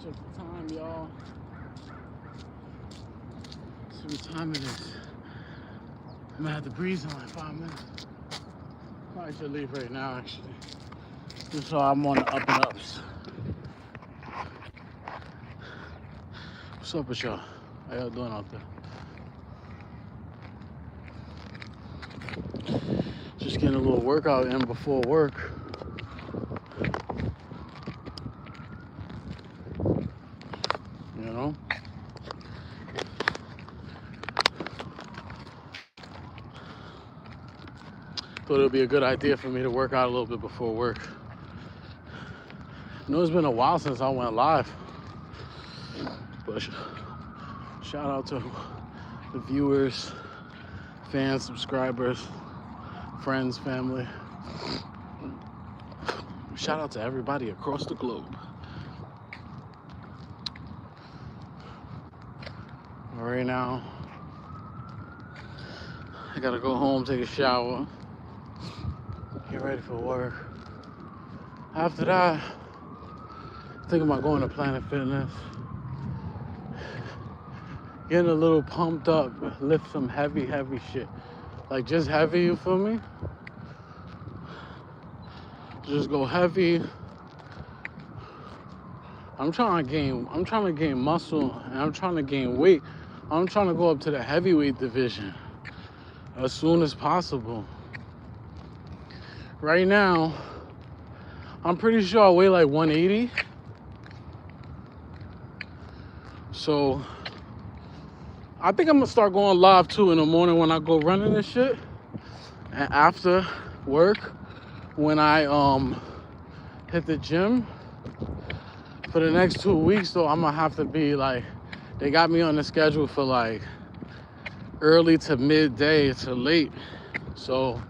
Check the time, y'all. See what time it is. I'm gonna have to breeze in like 5 minutes. Probably should leave right now, actually. Just so I'm on the up and ups. What's up with y'all? How y'all doing out there? Just getting a little workout in before work. You know? Thought it would be a good idea for me to work out a little bit before work. I know it's been a while since I went live, but shout out to the viewers, fans, subscribers, friends, family. Shout out to everybody across the globe. Right now, I gotta go home, take a shower, get ready for work. After that, thinking about going to Planet Fitness, getting a little pumped up, lift some heavy shit. Like just heavy, you feel me? Just go heavy. I'm trying to gain muscle, and I'm trying to gain weight. I'm trying to go up to the heavyweight division as soon as possible. Right now, I'm pretty sure I weigh like 180. So I think I'm gonna start going live too in the morning when I go running and shit. And after work, when I hit the gym. For the next 2 weeks though, I'm gonna have to be like, they got me on the schedule for like early to midday to late. So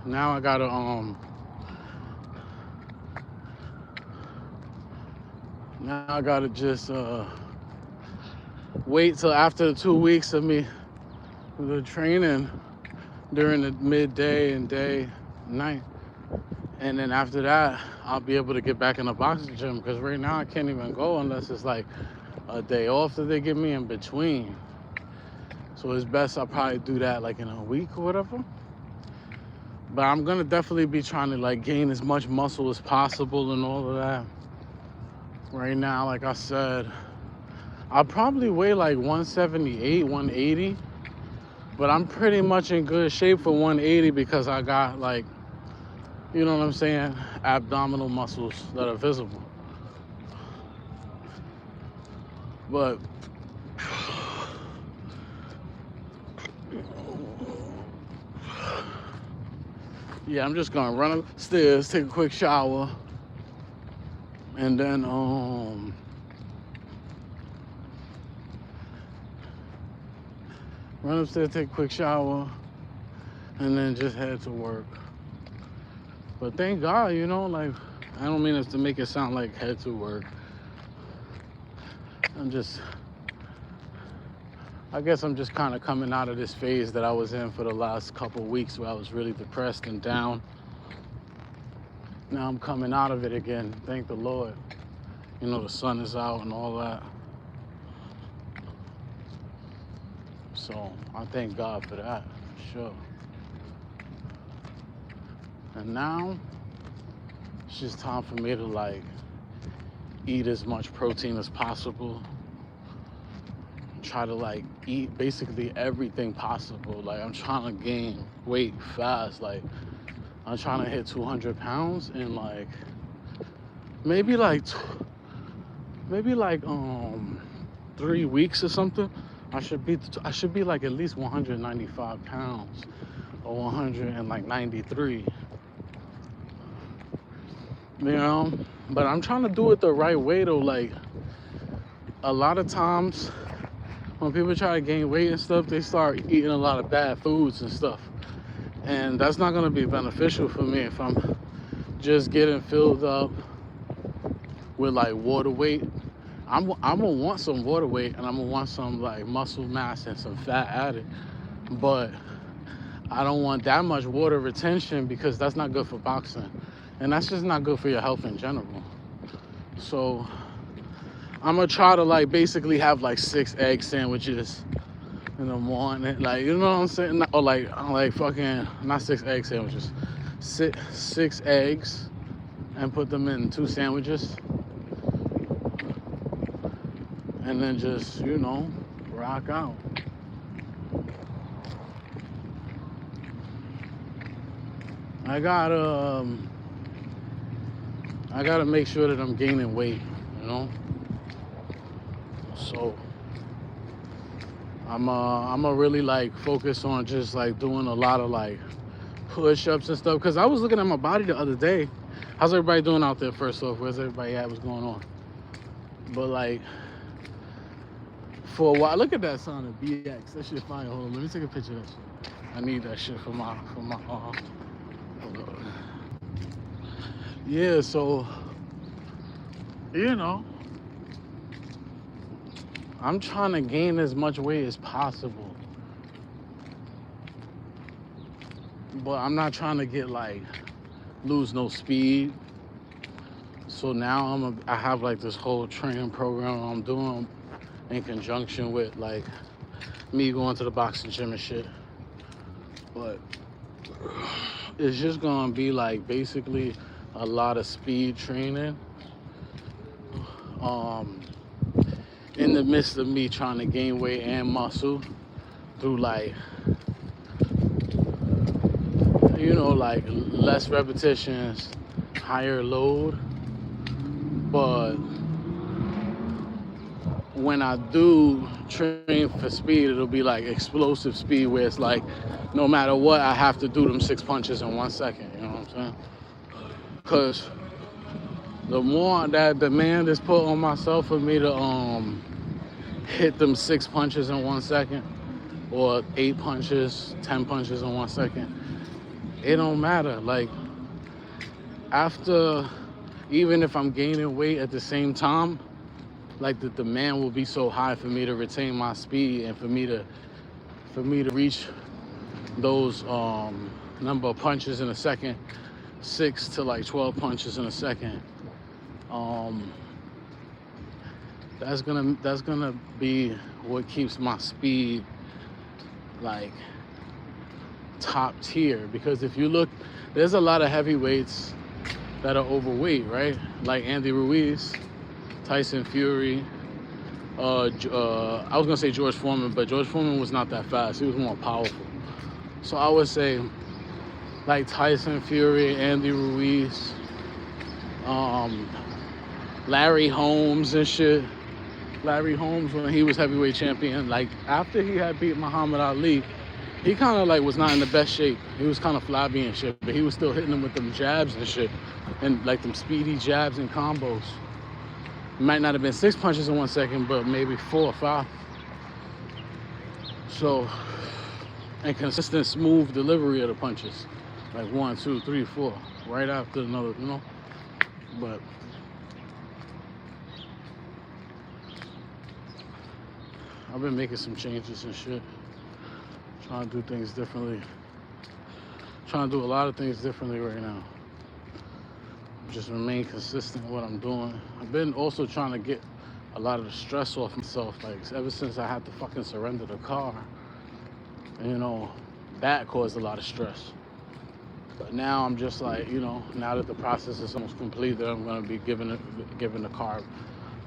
now I gotta just wait till after the 2 weeks of me the training during the midday and day, night. And then after that, I'll be able to get back in the boxing gym, because right now I can't even go unless it's like a day off that they give me in between. So it's best I'll probably do that like in a week or whatever. But I'm gonna definitely be trying to like gain as much muscle as possible and all of that. Right now, like I said, I'll probably weigh like 178, 180. But I'm pretty much in good shape for 180 because I got like, you know what I'm saying, abdominal muscles that are visible. But yeah, I'm just gonna run upstairs, take a quick shower, and then run upstairs, take a quick shower, and then just head to work. But thank God, you know, like, I don't mean it to make it sound like head to work. I guess I'm just kind of coming out of this phase that I was in for the last couple weeks where I was really depressed and down. Now I'm coming out of it again, thank the Lord. You know, the sun is out and all that. So I thank God for that, for sure. And now it's just time for me to like eat as much protein as possible. Try to like eat basically everything possible. Like I'm trying to gain weight fast. Like I'm trying to hit 200 pounds in like maybe like 3 weeks or something. I should be like at least 195 pounds or 193. You know, but I'm trying to do it the right way though. Like a lot of times when people try to gain weight and stuff, they start eating a lot of bad foods and stuff, and that's not going to be beneficial for me if I'm just getting filled up with like water weight. I'm gonna want some water weight, and I'm gonna want some like muscle mass and some fat added, but I don't want that much water retention because that's not good for boxing. And that's just not good for your health in general. So I'm gonna try to like basically have like 6 egg sandwiches in the morning, like, you know what I'm saying? Or like fucking not 6 egg sandwiches, six eggs, and put them in 2 sandwiches, and then just, you know, rock out. I gotta make sure that I'm gaining weight, you know. So I'm a really like focus on just like doing a lot of like push-ups and stuff. Cause I was looking at my body the other day. How's everybody doing out there? First off, where's everybody at? What's going on? But like for a while, look at that sign of BX. That shit fire. Hold on, let me take a picture of that shit. I need that shit for my hold on. Yeah, so you know, I'm trying to gain as much weight as possible, but I'm not trying to get like lose no speed. So now I have like this whole training program I'm doing in conjunction with like me going to the boxing gym and shit. But it's just gonna be like basically a lot of speed training. In the midst of me trying to gain weight and muscle through like, you know, like less repetitions, higher load. But when I do train for speed, it'll be like explosive speed where it's like no matter what, I have to do them 6 punches in 1 second, you know what I'm saying? Because the more that demand is put on myself for me to hit them 6 punches in 1 second, or 8 punches, 10 punches in 1 second, it don't matter. Like after, even if I'm gaining weight at the same time, like the demand will be so high for me to retain my speed and for me to reach those number of punches in a second, 6 to like 12 punches in a second. That's gonna be what keeps my speed like top tier. Because if you look, there's a lot of heavyweights that are overweight, right? Like Andy Ruiz, Tyson Fury. I was gonna say George Foreman, but George Foreman was not that fast. He was more powerful. So I would say like Tyson Fury, Andy Ruiz, Larry Holmes and shit. Larry Holmes, when he was heavyweight champion, like after he had beat Muhammad Ali, he kind of like was not in the best shape. He was kind of flabby and shit, but he was still hitting them with them jabs and shit, and like them speedy jabs and combos. Might not have been 6 punches in 1 second, but maybe 4 or 5. So, and consistent smooth delivery of the punches, like 1, 2, 3, 4, right after another, you know. But I've been making some changes and shit, trying to do things differently, trying to do a lot of things differently right now. Just remain consistent with what I'm doing. I've been also trying to get a lot of the stress off myself, like ever since I had to fucking surrender the car, you know, that caused a lot of stress. But now I'm just like, you know, now that the process is almost complete, that I'm gonna be giving the car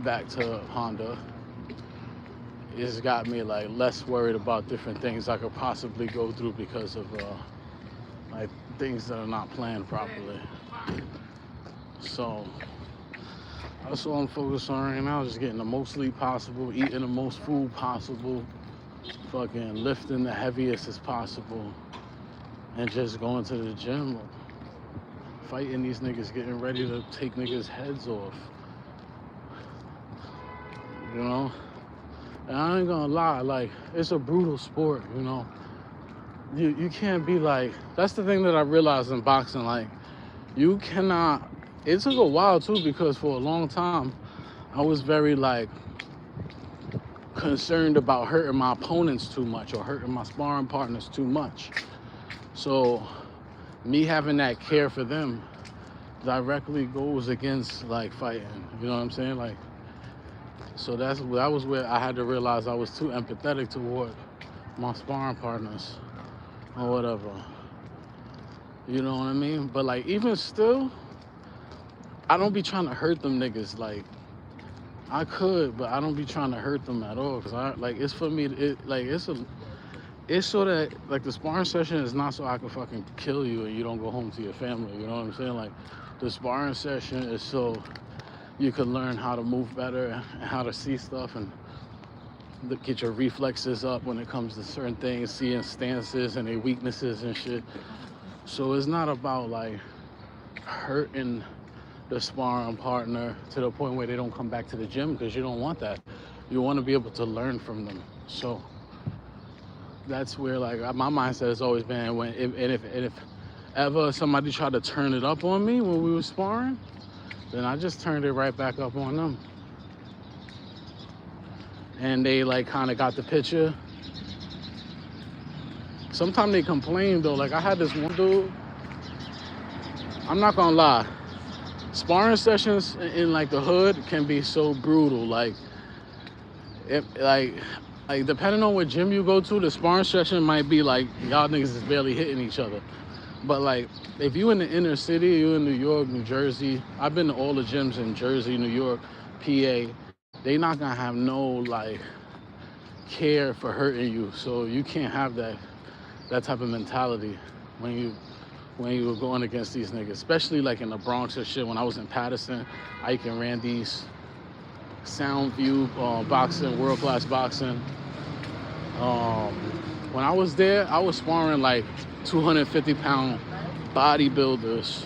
back to Honda. It's got me like less worried about different things I could possibly go through because of like things that are not planned properly. So that's all I'm focused on right now, just getting the most sleep possible, eating the most food possible, fucking lifting the heaviest as possible, and just going to the gym, fighting these niggas, getting ready to take niggas' heads off, you know? And I ain't gonna lie, like, it's a brutal sport, you know? You can't be like, that's the thing that I realized in boxing, like, you cannot, it took a while too, because for a long time, I was very like, concerned about hurting my opponents too much or hurting my sparring partners too much. So me having that care for them directly goes against like fighting. You know what I'm saying? Like, so that was where I had to realize I was too empathetic toward my sparring partners or whatever. You know what I mean? But like even still, I don't be trying to hurt them niggas. Like I could, but I don't be trying to hurt them at all. Cause I like it's for me. It's so that like the sparring session is not so I can fucking kill you and you don't go home to your family. You know what I'm saying? Like the sparring session is so you can learn how to move better and how to see stuff and get your reflexes up when it comes to certain things, seeing stances and their weaknesses and shit. So it's not about like hurting the sparring partner to the point where they don't come back to the gym, because you don't want that. You want to be able to learn from them. So that's where like my mindset has always been when if ever somebody tried to turn it up on me when we were sparring, then I just turned it right back up on them. And they like kind of got the picture. Sometimes they complain though. Like I had this one dude, I'm not gonna lie, sparring sessions in like the hood can be so brutal. Like if like depending on what gym you go to, the sparring session might be like y'all niggas is barely hitting each other. But like if you in the inner city, you in New York, New Jersey, I've been to all the gyms in Jersey, New York, PA, they not gonna have no like care for hurting you. So you can't have that type of mentality when you were going against these niggas, especially like in the Bronx or shit. When I was in Patterson, Ike and Randy's, Soundview boxing, world class boxing. When I was there, I was sparring like 250-pound bodybuilders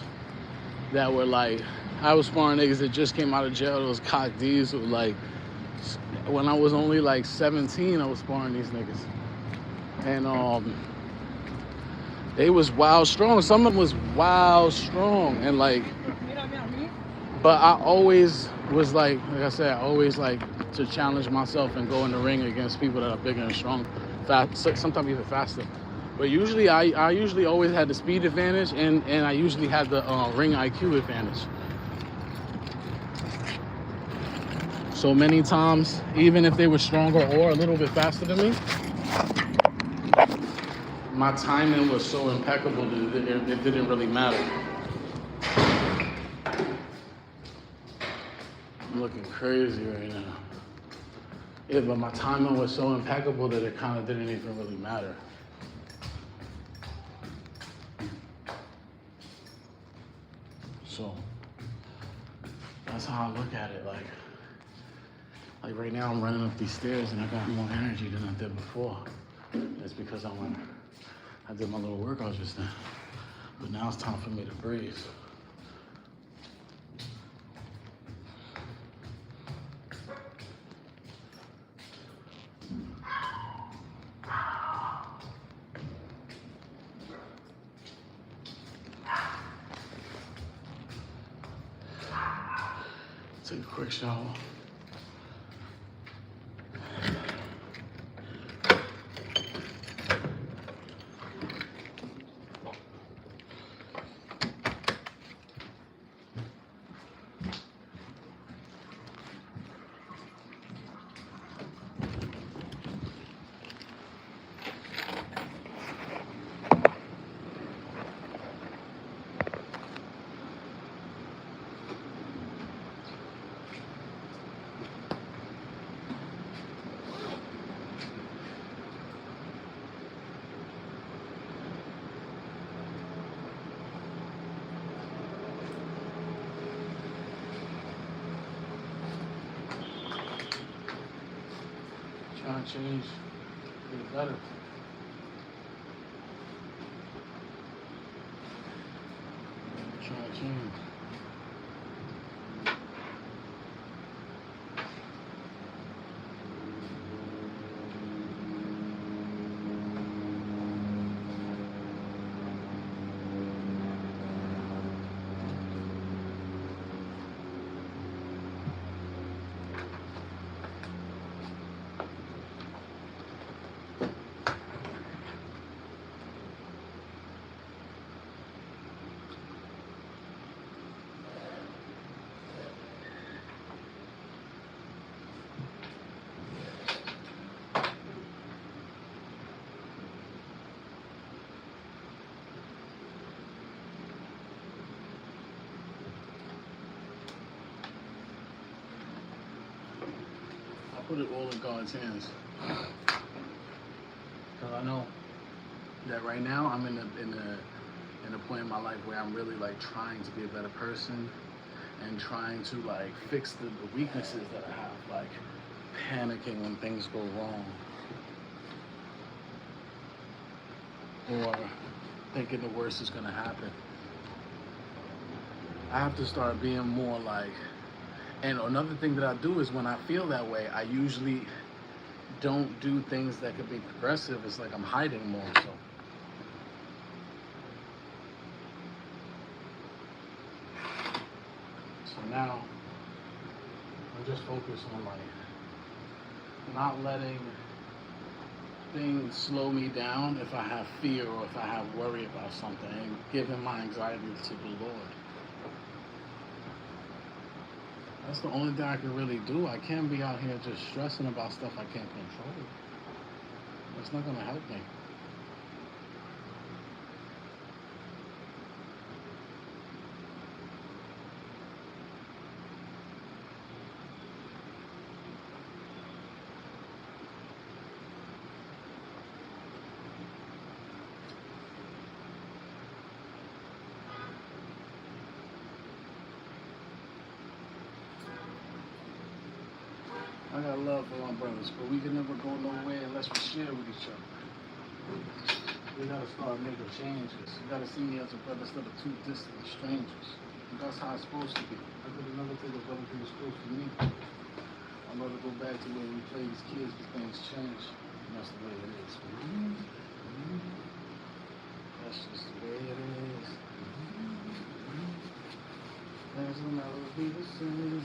that were like, I was sparring niggas that just came out of jail. Those cock D's who like, when I was only like 17, I was sparring these niggas. And they was wild strong. Some of them was wild strong. And like, but I always was like I said, I always like to challenge myself and go in the ring against people that are bigger and strong, fast, sometimes even faster. But usually I usually always had the speed advantage and I usually had the ring IQ advantage. So many times, even if they were stronger or a little bit faster than me, my timing was so impeccable that it didn't really matter. I'm looking crazy right now. Yeah, but my timing was so impeccable that it kind of didn't even really matter. So that's how I look at it. Like right now I'm running up these stairs and I got more energy than I did before. It's because I did my little workout just then. But now it's time for me to breathe. Take a quick shower. Trying to change, get better. Trying to change. put it all in God's hands. Because I know that right now I'm in a point in my life where I'm really like trying to be a better person and trying to like fix the weaknesses that I have, like panicking when things go wrong, or thinking the worst is gonna happen. I have to start being more like, and another thing that I do is when I feel that way, I usually don't do things that could be progressive. It's like I'm hiding more. So now I'm just focused on like not letting things slow me down if I have fear or if I have worry about something, and giving my anxiety to the Lord. That's the only thing I can really do. I can't be out here just stressing about stuff I can't control. That's not gonna help me. I got love for my brothers, but we can never go nowhere unless we share with each other. We gotta start making changes. You gotta see me as a brother instead of two distant strangers. And that's how it's supposed to be. I could have never take a brother who was close to me. I'd rather go back to where we play as kids, but things change. And that's the way it is. That's just the way it is. Things will never be the same.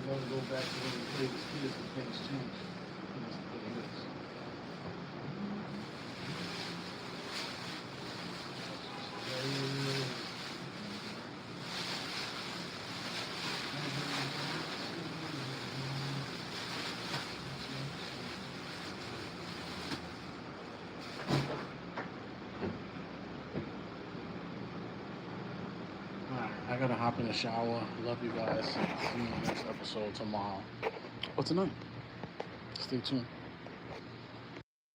Never go back to when we played as kids, but things change. And that's the way it is. Alright, I gotta hop in the shower. Love you guys. See you in the next episode tomorrow. Or tonight. Stay tuned.